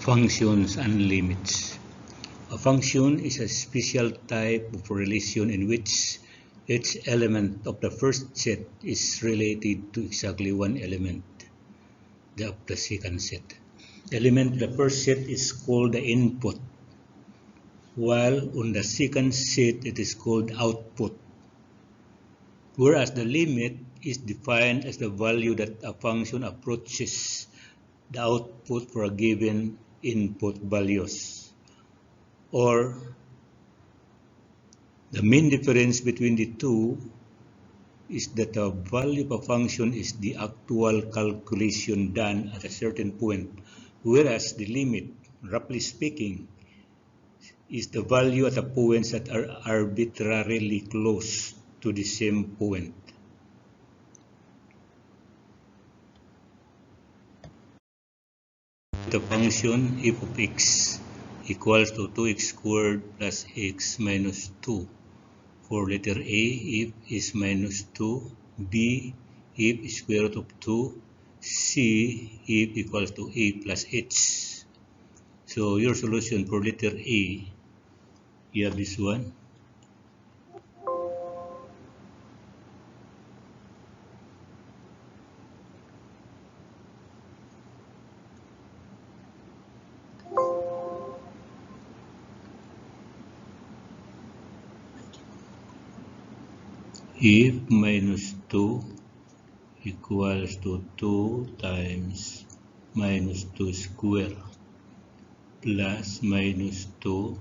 Functions and limits. A function is a special type of relation in which each element of the first set is related to exactly one element of the second set. The element of the first set is called the input, while on the second set it is called output, whereas the limit is defined as the value that a function approaches the output for a given input values, or the main difference between the two is that the value of a function is the actual calculation done at a certain point, whereas the limit, roughly speaking, is the value at the points that are arbitrarily close to the same point. The function f of x equals to 2x squared plus x minus 2. For letter A, f is minus 2, B, f is square root of 2, C, f equals to a plus h. So your solution for letter A, you have this one. F minus 2 equals to 2 times minus 2 square plus minus 2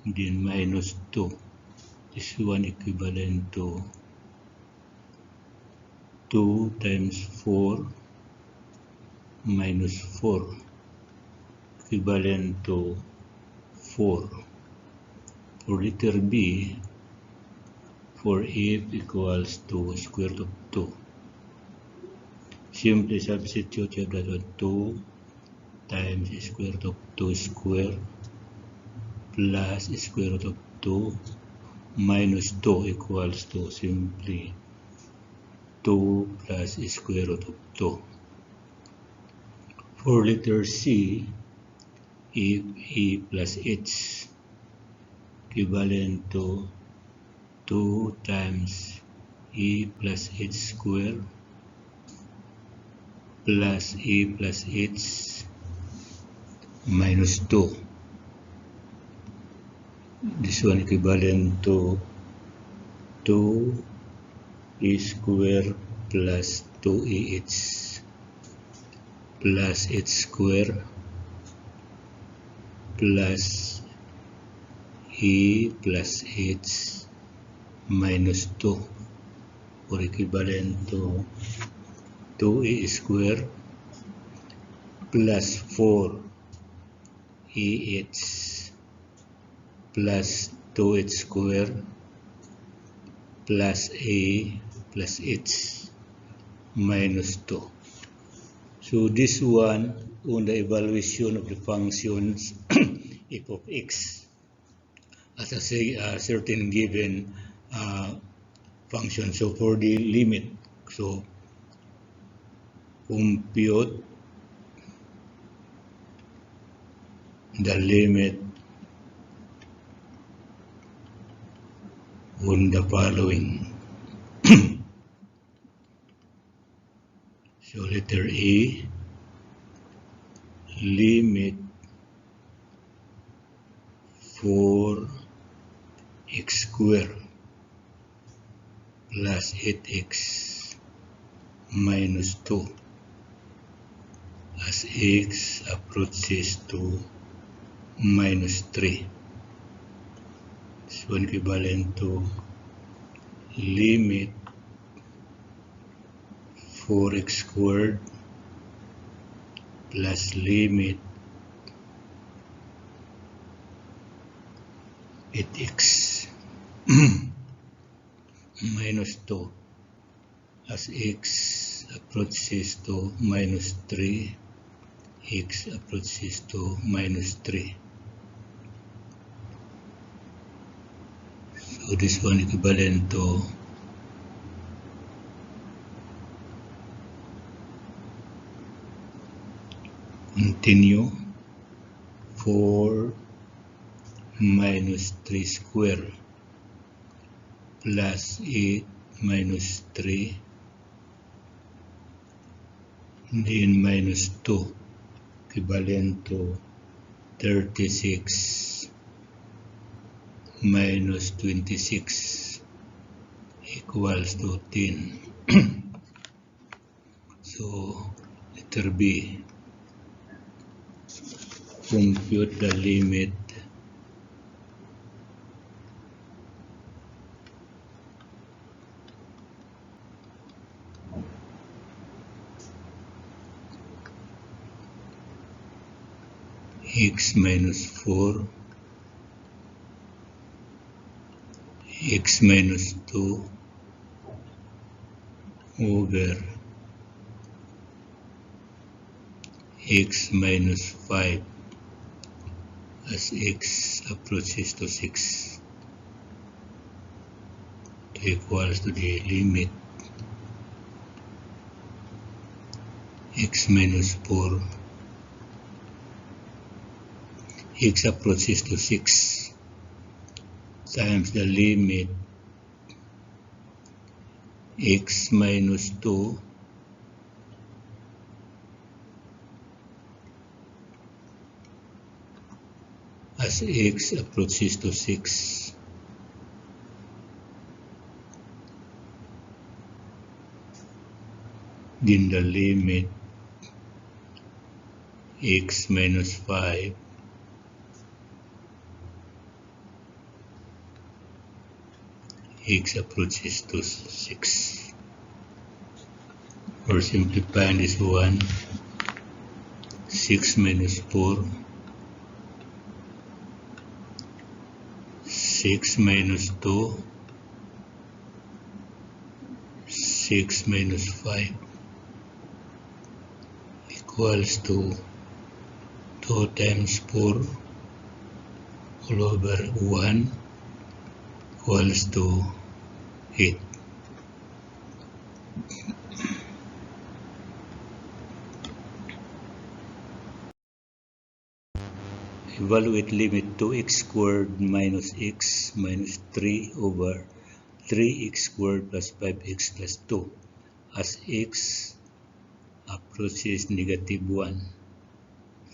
then minus 2. This one equivalent to 2 times 4 minus 4 equivalent to 4. For letter B, for f equals to square root of 2. Simply substitute, you have that one 2 times square root of 2 square plus square root of 2 minus 2 equals to simply 2 plus square root of 2. For letter C, if a plus h equivalent to 2 times a plus h square plus a plus h minus 2. This one equivalent to 2 a square plus 2ah plus h square plus a plus h minus 2, or equivalent to 2a square plus 4ah plus 2h square plus a plus h minus 2. So this one on the evaluation of the functions f of x as a certain given function. So for the limit, so compute the limit on the following. So letter A, limit for x square plus 8x minus 2 as x approaches to minus 3. So equivalent to limit 4x squared plus limit 8x minus 2 as x approaches to minus 3, x approaches to minus 3. So this one equivalent to Continue. 4 minus 3 square plus 8 minus 3, then minus 2, equivalent to 36 minus 26 equals to 10. So, letter B, compute the limit x minus 4, x minus 2 over x minus 5 as x approaches to 6 equals to the limit x minus 4, x approaches to 6 times the limit x minus 2 as x approaches to 6 then the limit x minus 5 x approaches to 6. Or simplifying this one, 6 minus 4, 6 minus 2, 6 minus 5 equals to 2 times 4 all over 1 equals to 8. Evaluate limit 2x squared minus x minus 3 over 3x squared plus 5x plus 2 as x approaches negative 1.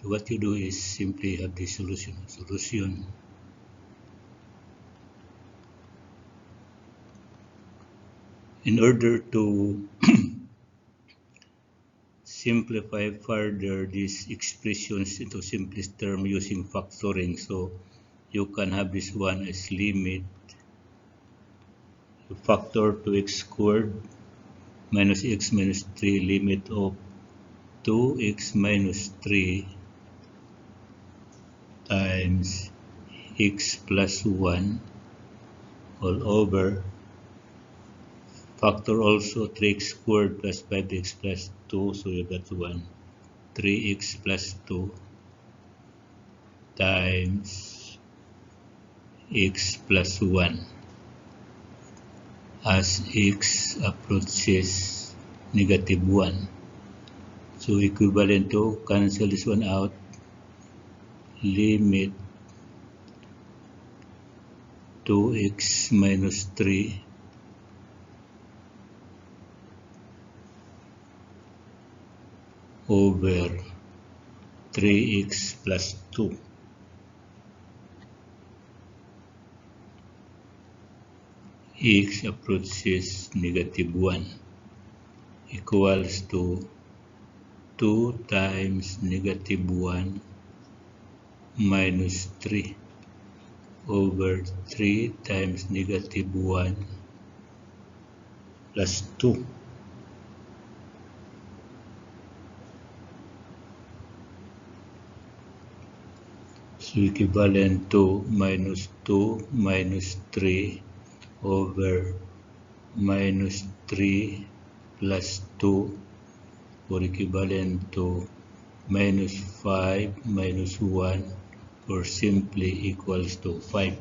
So what you do is simply have the solution. In order to simplify further these expressions into simplest term using factoring, so you can have this one as limit factor 2x squared minus x minus 3 limit of 2x minus 3 times x plus 1 all over factor also 3x squared plus 5x plus 2, so you got 1, 3x plus 2 times x plus 1 as x approaches negative 1. So equivalent to cancel this one out, limit 2x minus 3 over 3x plus 2 x approaches negative 1 equals to 2 times negative 1 minus 3 over 3 times negative 1 plus 2. So equivalent to minus 2 minus 3 over minus 3 plus 2, or equivalent to minus 5 minus 1, or simply equals to 5.